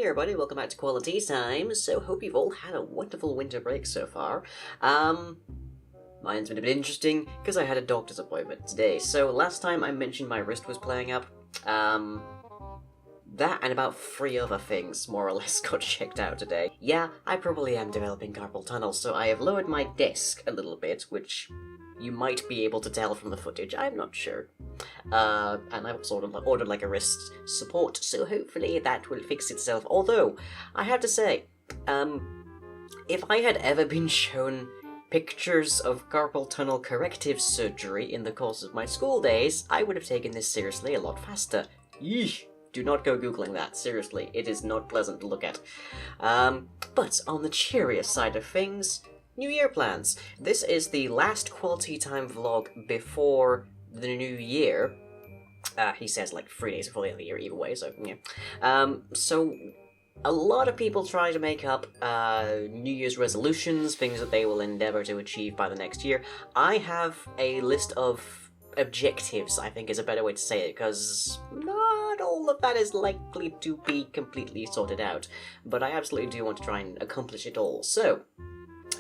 everybody, welcome back to Quali-Tea time. So hope you've all had a wonderful winter break so far. Mine's been a bit interesting because I had a doctor's appointment today. So last time I mentioned my wrist was playing up. That and about 3 other things, more or less, got checked out today. Yeah, I probably am developing carpal tunnel, so I have lowered my desk a little bit, which you might be able to tell from the footage, I'm not sure. And I've also ordered like a wrist support, so hopefully that will fix itself. Although, I have to say, if I had ever been shown pictures of carpal tunnel corrective surgery in the course of my school days, I would have taken this seriously a lot faster. Yeesh. Do not go googling that, seriously, it is not pleasant to look at. But on the cheerier side of things, New Year plans. This is the last Quali-Tea time vlog before the new year. He says like 3 days before the end of the year either way, so yeah. So a lot of people try to make up New Year's resolutions, things that they will endeavour to achieve by the next year. I have a list of objectives, I think is a better way to say it, because not all of that is likely to be completely sorted out, but I absolutely do want to try and accomplish it all. So,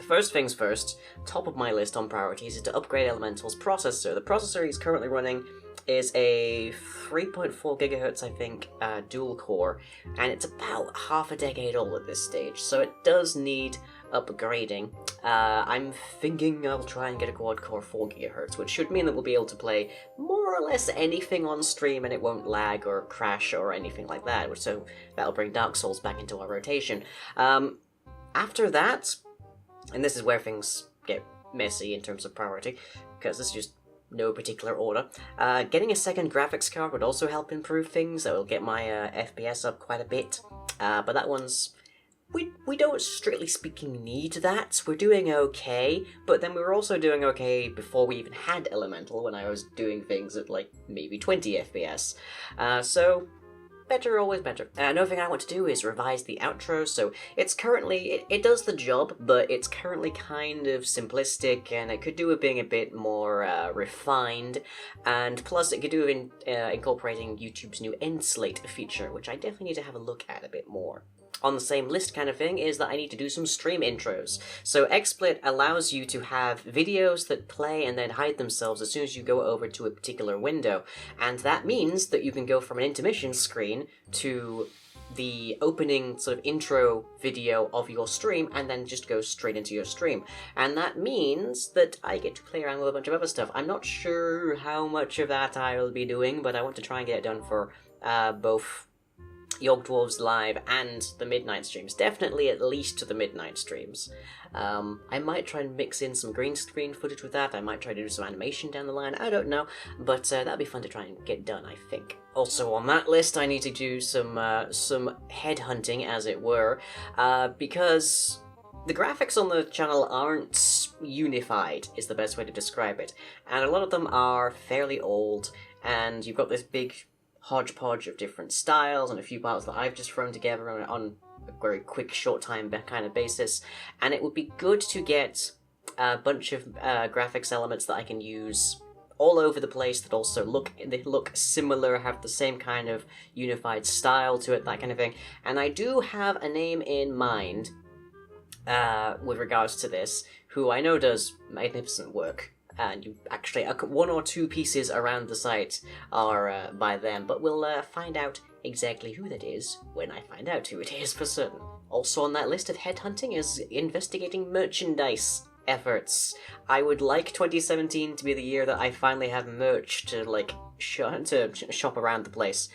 first things first, top of my list on priorities is to upgrade Elemental's processor. The processor he's currently running is a 3.4 gigahertz, I think, dual core, and it's about half a decade old at this stage, so it does need upgrading. I'm thinking I'll try and get a quad-core 4 GHz, which should mean that we'll be able to play more or less anything on stream and it won't lag or crash or anything like that, so that'll bring Dark Souls back into our rotation. After that, and this is where things get messy in terms of priority, because this is just no particular order, getting a second graphics card would also help improve things. That will get my FPS up quite a bit, but that one's... We don't, strictly speaking, need that. We're doing okay, but then we were also doing okay before we even had Elemental, when I was doing things at, like, maybe 20 FPS. So, better, always better. Another thing I want to do is revise the outro, so it's currently, it does the job, but it's currently kind of simplistic, and it could do with being a bit more refined, and plus it could do with incorporating YouTube's new end slate feature, which I definitely need to have a look at a bit more. On the same list kind of thing is that I need to do some stream intros. So XSplit allows you to have videos that play and then hide themselves as soon as you go over to a particular window. And that means that you can go from an intermission screen to the opening sort of intro video of your stream and then just go straight into your stream. And that means that I get to play around with a bunch of other stuff. I'm not sure how much of that I will be doing, but I want to try and get it done for both York Dwarves Live and the midnight streams. Definitely at least to the midnight streams. I might try and mix in some green screen footage with that. I might try to do some animation down the line. I don't know, but that'd be fun to try and get done, I think. Also on that list, I need to do some headhunting, as it were, because the graphics on the channel aren't unified, is the best way to describe it. And a lot of them are fairly old, and you've got this big hodgepodge of different styles and a few parts that I've just thrown together on a very quick, short time kind of basis, and it would be good to get a bunch of graphics elements that I can use all over the place that also look similar, have the same kind of unified style to it, that kind of thing. And I do have a name in mind with regards to this, who I know does magnificent work. And you actually, 1 or 2 pieces around the site are by them, but we'll find out exactly who that is when I find out who it is for certain. Also on that list of headhunting is investigating merchandise efforts. I would like 2017 to be the year that I finally have merch to, like, shop around the place.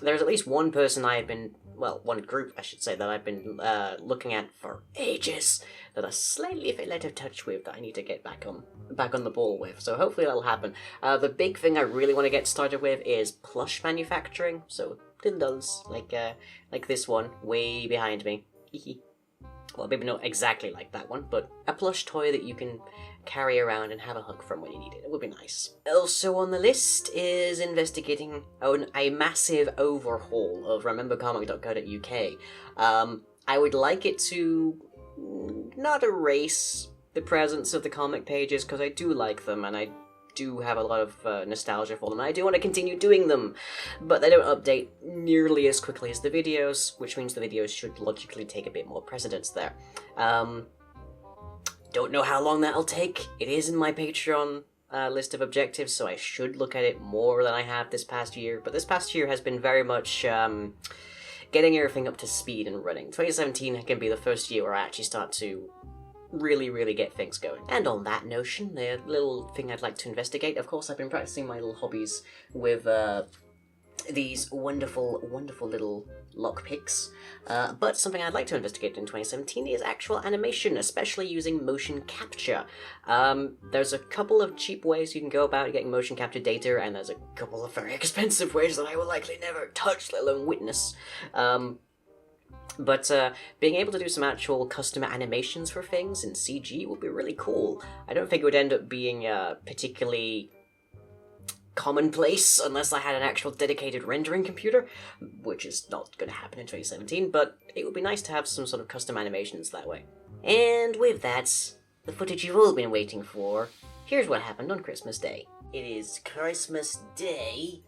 There's at least one person I have been, well, one group, I should say, that I've been looking at for ages, that I slightly feel out of touch with, that I need to get back on the ball with, so hopefully that'll happen. The big thing I really want to get started with is plush manufacturing, so dildos, like this one, way behind me. Well, maybe not exactly like that one, but a plush toy that you can carry around and have a hug from when you need it. It would be nice. Also on the list is investigating a massive overhaul of remembercomic.co.uk. I would like it to not erase the presence of the comic pages, because I do like them, and I do have a lot of nostalgia for them, and I do want to continue doing them, but they don't update nearly as quickly as the videos, which means the videos should logically take a bit more precedence there. Don't know how long that'll take. It is in my Patreon list of objectives, so I should look at it more than I have this past year, but this past year has been very much getting everything up to speed and running. 2017 can be the first year where I actually start to really get things going. And on that notion, the little thing I'd like to investigate, of course I've been practicing my little hobbies with these wonderful little lockpicks, but something I'd like to investigate in 2017 is actual animation, especially using motion capture. There's a couple of cheap ways you can go about getting motion capture data, and there's a couple of very expensive ways that I will likely never touch, let alone witness. But being able to do some actual custom animations for things in CG would be really cool. I don't think it would end up being particularly commonplace unless I had an actual dedicated rendering computer, which is not going to happen in 2017, but it would be nice to have some sort of custom animations that way. And with that, the footage you've all been waiting for, here's what happened on Christmas Day. It is Christmas Day.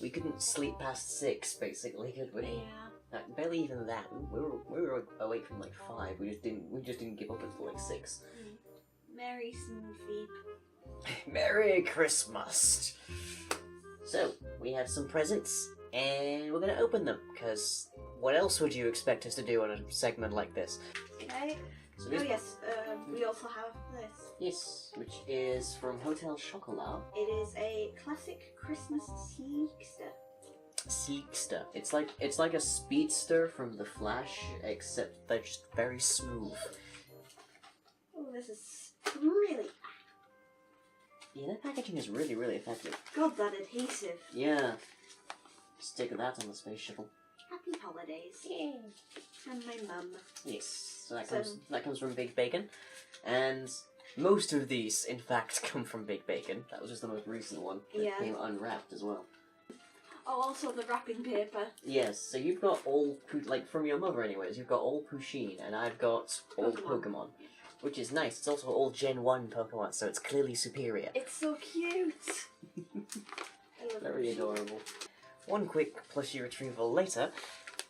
We couldn't sleep past 6, basically, could we? Yeah. Barely even that. We were awake from like 5. We just didn't give up until like 6. Merry Snoopy. Merry Christmas! So, we have some presents, and we're gonna open them, because what else would you expect us to do on a segment like this? Okay. So Oh yes, we also have this. Yes, which is from Hotel Chocolat. It is a classic Christmas Seekster. Seekster. It's like a speedster from The Flash, except they're just very smooth. Oh, this is really... Yeah, that packaging is really effective. God, that adhesive. Yeah. Stick that on the space shuttle. Happy holidays. Yeah. And my mum. Yes. So that comes from Big Bacon. And most of these, in fact, come from Big Bacon. That was just the most recent one. That came unwrapped as well. Oh, also the wrapping paper. Yes, so you've got all, like, from your mother anyways, you've got all Pusheen, and I've got all Pokemon. Which is nice. It's also all Gen 1 Pokemon, so it's clearly superior. It's so cute! Very adorable. One quick plushie retrieval later.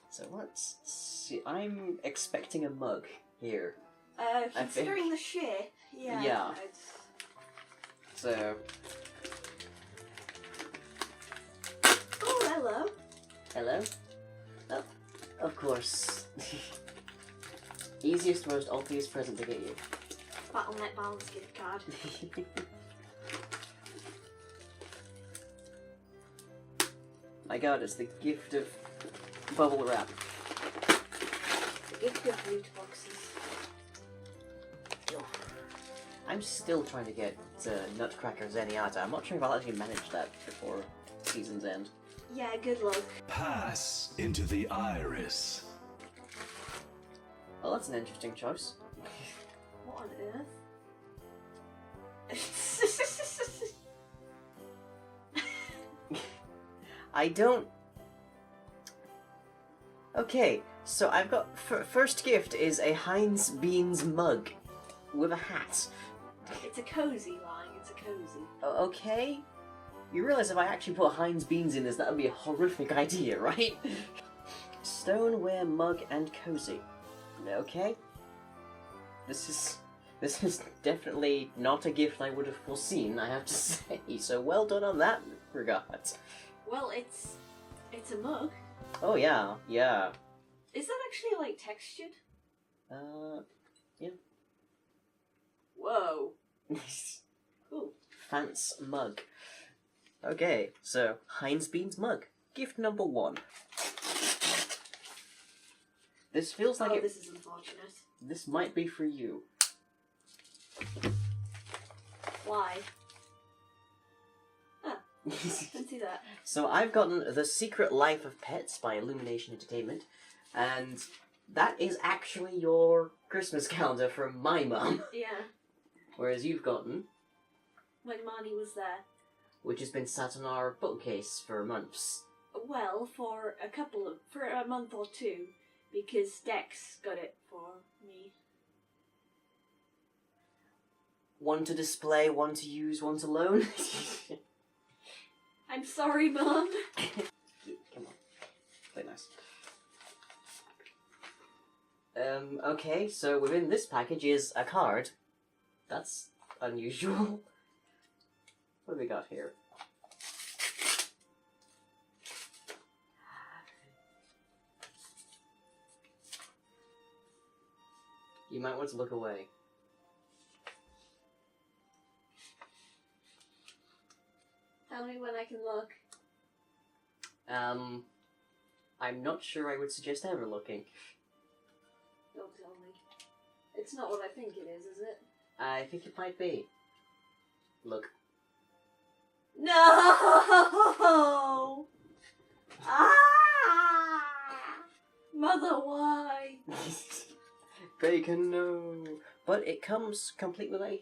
So let's see. I'm expecting a mug here. Considering the shape, yeah. Yeah. So... Oh, hello. Hello? Oh, of course. Easiest, most obvious present to get you. Battle.net balance gift card. My god, it's the gift of bubble wrap. The gift of loot boxes. I'm still trying to get Nutcracker Zenyatta. I'm not sure if I'll actually manage that before season's end. Yeah, good luck. Pass into the iris. Well, that's an interesting choice. What on earth? I don't... Okay, so I've got... first gift is a Heinz Beans mug with a hat. It's a cozy line, it's a cozy. Okay? You realise if I actually put Heinz Beans in this, that would be a horrific idea, right? Stoneware mug and cozy. Okay. This is definitely not a gift I would have foreseen, I have to say. So well done on that regard. Well, it's a mug. Oh yeah, yeah. Is that actually like textured? Yeah. Whoa. Cool. Fancy mug. Okay, so Heinz Beans mug. Gift number 1. This feels like this is unfortunate. This might be for you. Why? Ah, didn't see that. So I've gotten The Secret Life of Pets by Illumination Entertainment, and that is actually your Christmas calendar from my mum. Yeah. Whereas you've gotten... When Marnie was there. Which has been sat on our bookcase for months. Well, for a month or two, because Dex got it for me. One to display, one to use, one to loan. I'm sorry, Mum. Come on. Play nice. Okay, so within this package is a card. That's unusual. What have we got here? You might want to look away. Tell me when I can look. I'm not sure I would suggest ever looking. Don't tell me. It's not what I think it is it? I think it might be. Look. No! Ah! Mother, why? Bacon, no. But it comes complete with a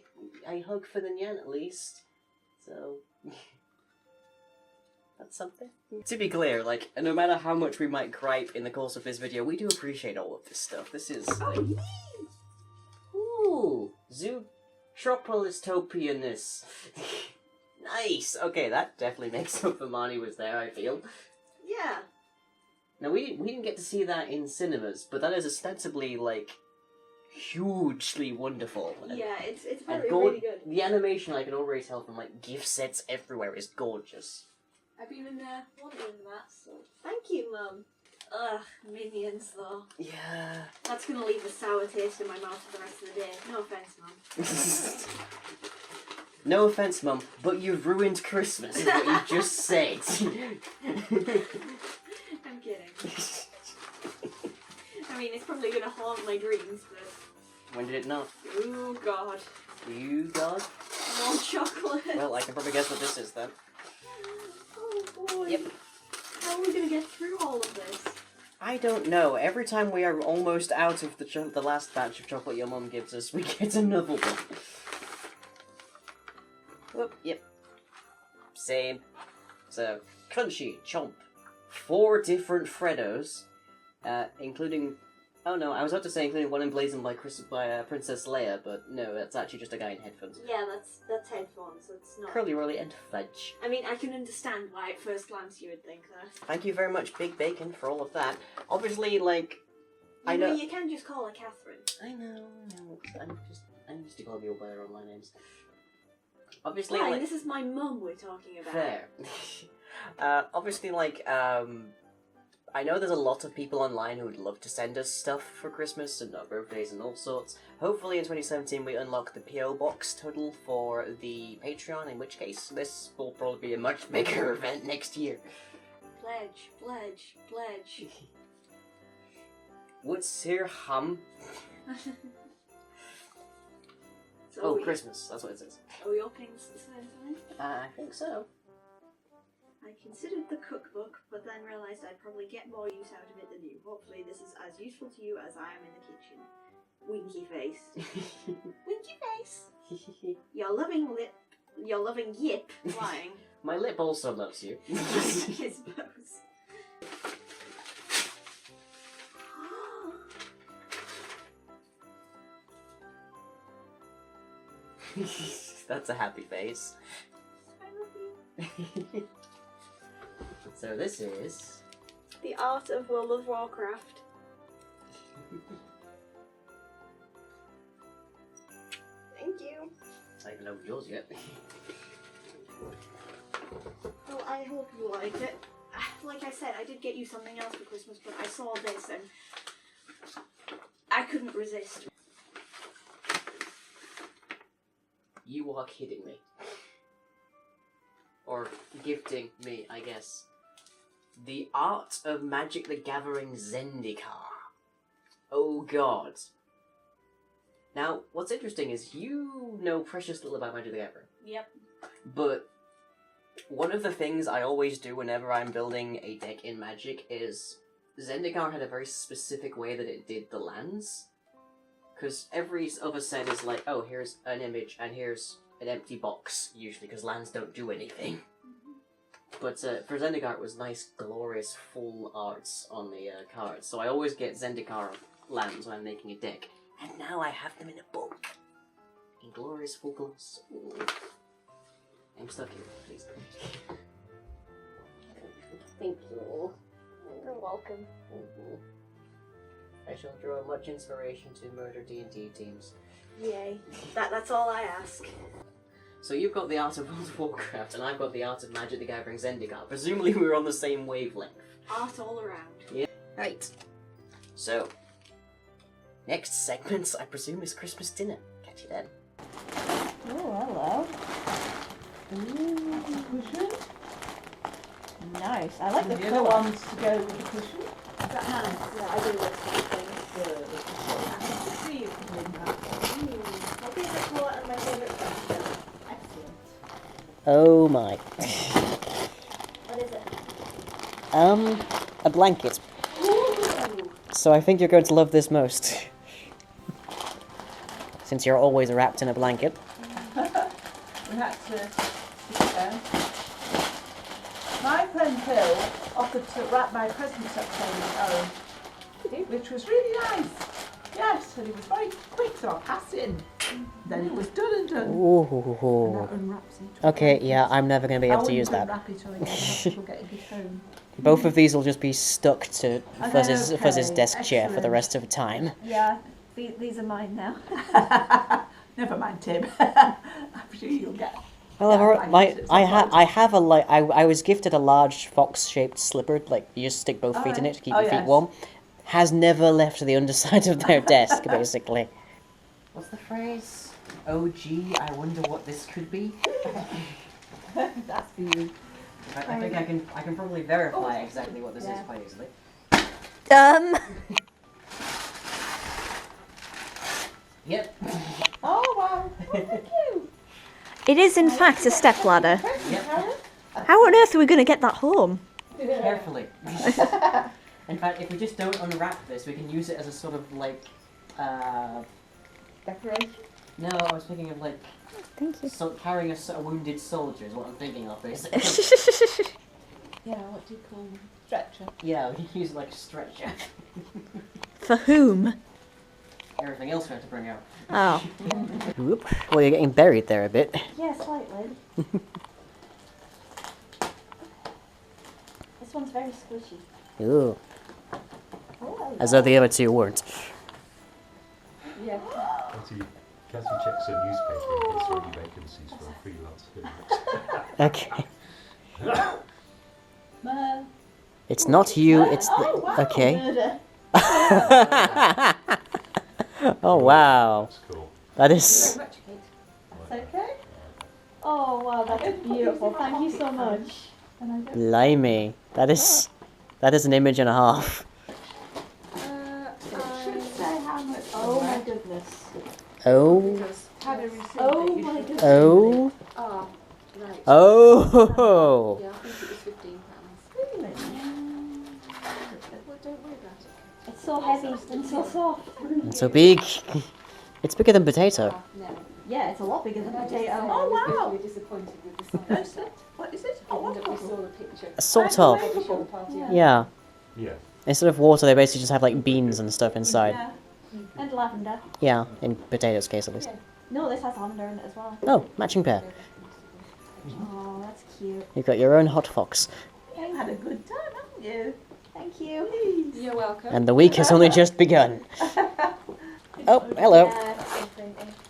hug for the Nyan at least. So, that's something. To be clear, like, no matter how much we might gripe in the course of this video, we do appreciate all of this stuff. This is, like... Ooh! Zootropolis-topianness. Nice! Okay, that definitely makes up for Marnie was there, I feel. Yeah. Now, we didn't get to see that in cinemas, but that is ostensibly, like, hugely wonderful. Yeah, it's And really good. the animation, I can already tell from, like, gift sets everywhere is gorgeous. I've been wanting that, so thank you, Mum. Ugh, minions though. Yeah. That's gonna leave a sour taste in my mouth for the rest of the day. No offense, Mum. No offense, Mum, but you've ruined Christmas, is what you just said. I'm kidding. I mean, it's probably gonna haunt my dreams, but... When did it not? Oh, God. You, God? More chocolate. Well, I can probably guess what this is, then. Oh, boy. Yep. How are we gonna get through all of this? I don't know. Every time we are almost out of the last batch of chocolate your mum gives us, we get another one. Whoop, yep. Same. So, crunchy, chomp. 4 different Freddos, including... Oh no, I was about to say including one emblazoned by Princess Leia, but no, that's actually just a guy in headphones. Yeah, that's headphones, so it's not... Curly Whirly and Fudge. I mean, I can understand why at first glance you would think that. Thank you very much, Big Bacon, for all of that. Obviously, like... I know... You can just call her Catherine. I know. I'm used to calling people by their online names. Obviously, Fine, like... this is my mum we're talking about. Fair. Obviously, like, I know there's a lot of people online who would love to send us stuff for Christmas and our birthdays and all sorts. Hopefully in 2017 we unlock the P.O. Box total for the Patreon, in which case this will probably be a much bigger event next year. Pledge, pledge, pledge. What's here, hum? So Christmas, that's what it says. Are we opening this at the same time? I think so. I considered the cookbook, but then realised I'd probably get more use out of it than you. Hopefully this is as useful to you as I am in the kitchen. Winky face. Winky face! Your loving yip flying. My lip also loves you. I suppose. That's a happy face. I love you. So this is... The Art of World of Warcraft. Thank you. I don't even know yours yet. Well, I hope you like it. Like I said, I did get you something else for Christmas, but I saw this and I couldn't resist. You are kidding me. Or gifting me, I guess. The Art of Magic the Gathering Zendikar. Oh god. Now, what's interesting is you know precious little about Magic the Gathering. Yep. But one of the things I always do whenever I'm building a deck in Magic is Zendikar had a very specific way that it did the lands. Because every other set is like, oh, here's an image and here's an empty box, usually, because lands don't do anything. But for Zendikar, it was nice, glorious, full arts on the cards. So I always get Zendikar lands when I'm making a deck. And now I have them in a book. Glorious full gloss. Ooh. I'm stuck here, please. Thank you. You're welcome. I shall draw much inspiration to murder D&D teams. Yay. That's all I ask. So you've got the art of World of Warcraft, and I've got the art of Magic the Gathering Zendikar. Presumably we're on the same wavelength. Art all around. Yeah. Right. So, next segment, I presume, is Christmas dinner. Catch you then. Oh, hello. Ooh, cushion. Nice. I like the other ones to go with the cushion. Is that nice? Yeah, I do like these things. See you in that. My favourite colour and my favourite texture. Excellent. Oh my. What is it? A blanket. Ooh. So I think you're going to love this most. Since you're always wrapped in a blanket. We had to sit down. My friend Phil offered to wrap my presents up on his own, which was really nice. Yes, and he was very quick, so I passed in. Then it was done and done. Ooh. And that unwraps it. Okay, yeah, I'm never going to be able to use that. I wouldn't unwrap it or anything, people getting his home. Both of these will just be stuck to Fuzz's Okay, desk chair for the excellent. rest of the time. Yeah, these are mine now. Never mind, Tim. I'm sure you'll get. Well, I have a I was gifted a large fox-shaped slipper, like you just stick both feet in it to keep your feet warm. Has never left the underside of their desk, basically. What's the phrase? Oh gee, I wonder what this could be. That's for you. I think I can probably verify exactly what this is quite easily. Yep. Oh wow! Oh, thank you. It is in fact a stepladder. Yep. How on earth are we going to get that home? Carefully. In fact, if we just don't unwrap this, we can use it as a sort of like, Decoration. no, I was thinking of like, Thank you. carrying a wounded soldier is what I'm thinking of, basically. Yeah, what do you call them? Stretcher. Yeah, we can use it like a stretcher. For whom? Everything else we have to bring out. Oh. Whoop. Well, you're getting buried there a bit. Yeah, slightly. This one's very squishy. Ooh. Oh, As though the other two weren't. yeah. Cassie checks her newspaper and gets any vacancies for a freelance Okay. Man. It's not you, it's the... Oh, wow. Okay. Murder. Oh, wow. That's cool. That is... That's okay. Oh wow, that's beautiful. Thank you so much. And I don't. Blimey. That is an image and a half. It should say how much. Oh my goodness. Oh. Had a receipt. Oh that you my should- goodness. Oh. Oh, right. Oh. Yeah, I think it was £15. Really? Well, don't worry about it. It's so heavy and so soft. And so big. It's bigger than potato. No. Yeah, it's a lot bigger than a potato. Oh wow! We're disappointed with the What is it? What is it? Oh, wonderful. the picture. Sort of. Yeah. Yeah. Instead of water, they basically just have like beans and stuff inside. Yeah. And lavender. Yeah, in potato's case at least. No, this has lavender in it as well. Oh, matching pair. Oh, that's cute. You've got your own hot fox. You had a good time, haven't you? Thank you. Please. You're welcome. And the week has only just begun. Oh, hello.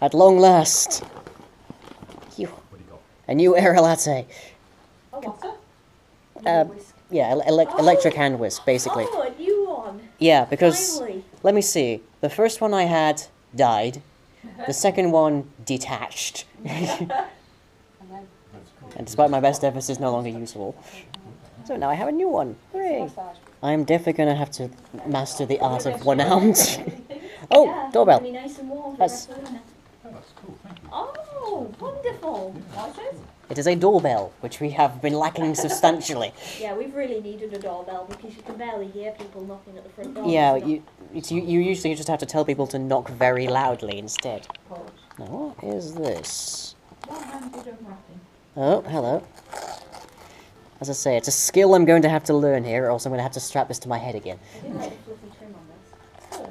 At long last. Phew. What do you got? A new air latte. Oh, water. Yeah, electric hand whisk, basically. Oh, a new one. Yeah, because, Finally. let me see. The first one I had died. The second one detached. That's cool. And despite my best efforts, is no longer usable. So now I have a new one. Hooray! I'm definitely going to have to master the art of one-armed. Oh, Yeah, doorbell. Really nice and warm for That's- the rest of the winter. Oh, that's cool. Thank you. Oh, wonderful. What's it? It is a doorbell, which we have been lacking substantially. Yeah, we've really needed a doorbell because you can barely hear people knocking at the front door. Yeah, It's not- you usually just have to tell people to knock very loudly instead. Pause. Now, what is this? One-handed unwrapping. Oh, hello. As I say, it's a skill I'm going to have to learn here, or else I'm going to have to strap this to my head again. I do like the fluffy trim on this. Good.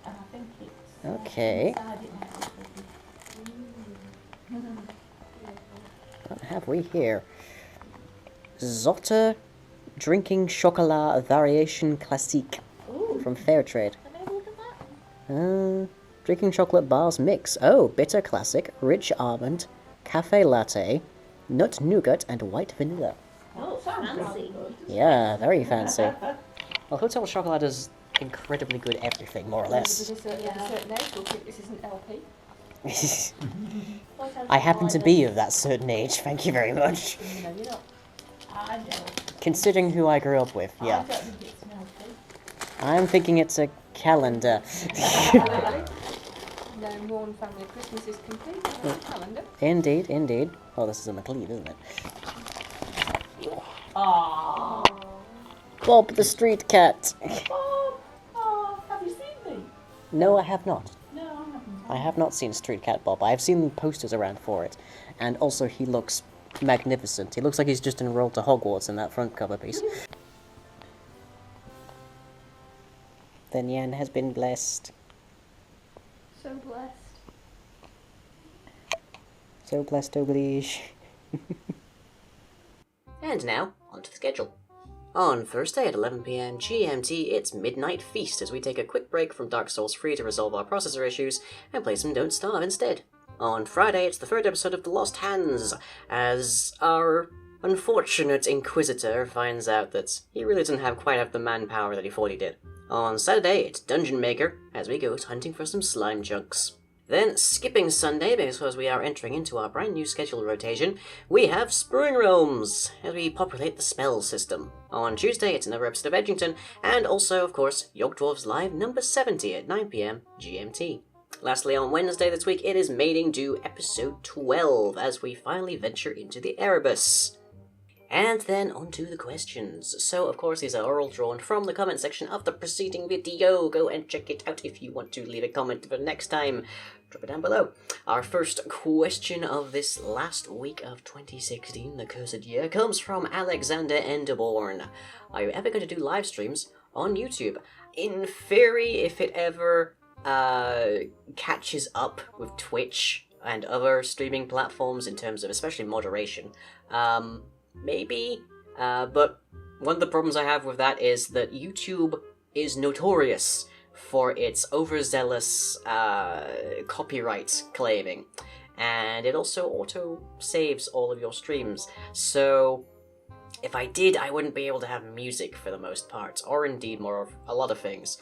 And I think it's. Okay. Inside it has a little What have we here? Zotter Drinking Chocolat Variation Classique from Fairtrade. Drinking chocolate bars mix. Oh, bitter classic, rich almond, cafe latte, nut nougat, and white vanilla. Oh, fancy. Yeah, very fancy. Well, Hotel Chocolat is incredibly good at everything, more or less. With a certain age, we'll think this isn't LP. I happen to be of that certain age, thank you very much. No, you're not. I know. Considering who I grew up with, yeah. I don't think it's an LP. I'm thinking it's a calendar. No, Morn Family Christmas is complete. That's the calendar. Indeed, indeed. Oh, this is a McLeod, isn't it? Aww. Bob the street cat. Oh, have you seen me? No, I have not. No, I haven't. I have not seen Street Cat Bob. I have seen posters around for it. And also, he looks magnificent. He looks like he's just enrolled to Hogwarts in that front cover piece. Then Yan has been blessed. So blessed. So blessed, oblige. And now, onto the schedule. On Thursday at 11 PM GMT, it's Midnight Feast as we take a quick break from Dark Souls 3 to resolve our processor issues and play some Don't Starve instead. On Friday, it's the third episode of The Lost Hands, as our unfortunate Inquisitor finds out that he really doesn't quite have the manpower that he thought he did. On Saturday, it's Dungeon Maker, as we go hunting for some slime chunks. Then, skipping Sunday, because we are entering into our brand new schedule rotation, we have Spring Realms, as we populate the spell system. On Tuesday, it's another episode of Edgington, and also, of course, York Dwarves Live number 70 at 9 PM GMT. Lastly, on Wednesday this week, it is Mating Due episode 12, as we finally venture into the Erebus. And then onto the questions. So, of course, these are all drawn from the comment section of the preceding video. Go and check it out if you want to leave a comment for next time. Drop it down below. Our first question of this last week of 2016, the cursed year, comes from Alexander Enderborn. Are you ever going to do live streams on YouTube? In theory, if it ever catches up with Twitch and other streaming platforms in terms of especially moderation, maybe, but one of the problems I have with that is that YouTube is notorious for its overzealous copyright claiming, and it also auto-saves all of your streams, so if I did, I wouldn't be able to have music for the most part, or indeed a lot of things,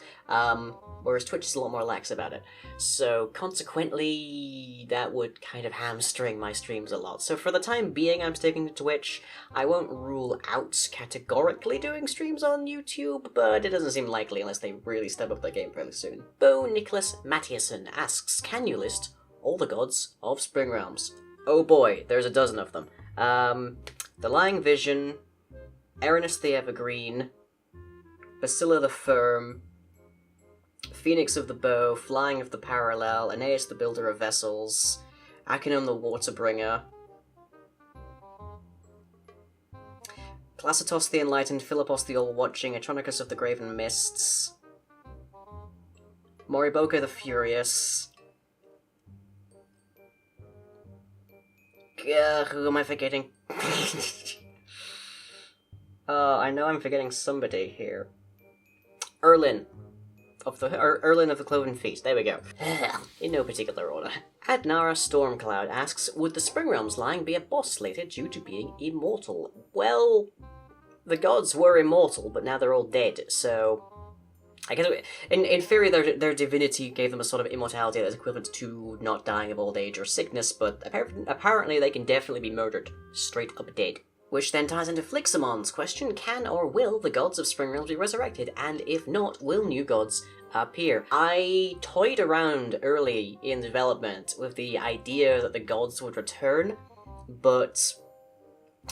whereas Twitch is a lot more lax about it. So consequently, that would kind of hamstring my streams a lot. So for the time being, I'm sticking to Twitch. I won't rule out categorically doing streams on YouTube, but it doesn't seem likely unless they really step up their game fairly soon. Bo Nicholas Mattiason asks, can you list all the gods of Spring Realms? Oh boy, there's a dozen of them. The Lying Vision, Erinus the Evergreen, Basila the Firm, Phoenix of the Bow, Flying of the Parallel, Aeneas the Builder of Vessels, Achenon the Waterbringer, Placitos the Enlightened, Philippos the All-Watching, Atronicus of the Graven Mists, Moriboka the Furious. Who am I forgetting? I know I'm forgetting somebody here. Erlin of the Cloven Feet. There we go. In no particular order. Adnara Stormcloud asks, would the Spring Realms Lying be a boss slated due to being immortal? Well, the gods were immortal, but now they're all dead, so I guess in theory their divinity gave them a sort of immortality that's equivalent to not dying of old age or sickness, but apparently they can definitely be murdered straight up dead. Which then ties into Flixamon's question, can or will the gods of Spring Realms be resurrected, and if not, will new gods appear? I toyed around early in development with the idea that the gods would return, but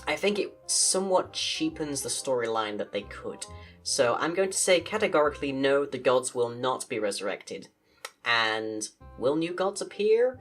I think it somewhat cheapens the storyline that they could. So I'm going to say categorically no, the gods will not be resurrected. And will new gods appear?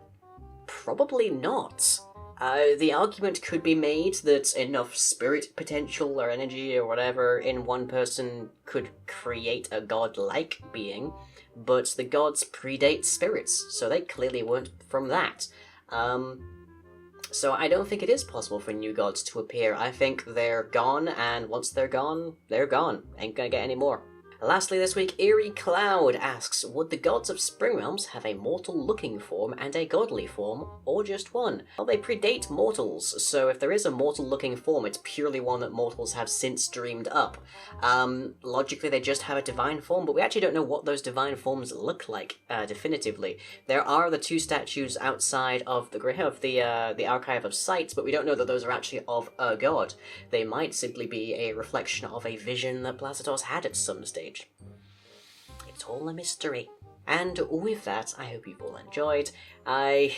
Probably not. The argument could be made that enough spirit potential or energy or whatever in one person could create a god-like being, but the gods predate spirits, so they clearly weren't from that. So I don't think it is possible for new gods to appear. I think they're gone, and once they're gone, they're gone. Ain't gonna get any more. Lastly this week, Eerie Cloud asks, would the gods of Spring Realms have a mortal-looking form and a godly form, or just one? Well, they predate mortals, so if there is a mortal-looking form, it's purely one that mortals have since dreamed up. Logically, they just have a divine form, but we actually don't know what those divine forms look like, definitively. There are the 2 statues outside of the Archive of Sights, but we don't know that those are actually of a god. They might simply be a reflection of a vision that Placidos had at some stage. It's all a mystery. And with that, I hope you've all enjoyed. I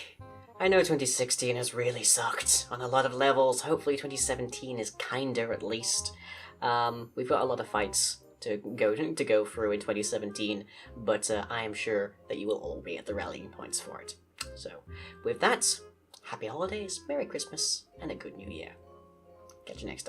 know 2016 has really sucked on a lot of levels. Hopefully 2017 is kinder at least. We've got a lot of fights to go through in 2017, but I am sure that you will all be at the rallying points for it. So, with that, happy holidays, Merry Christmas, and a good New Year. Catch you next time.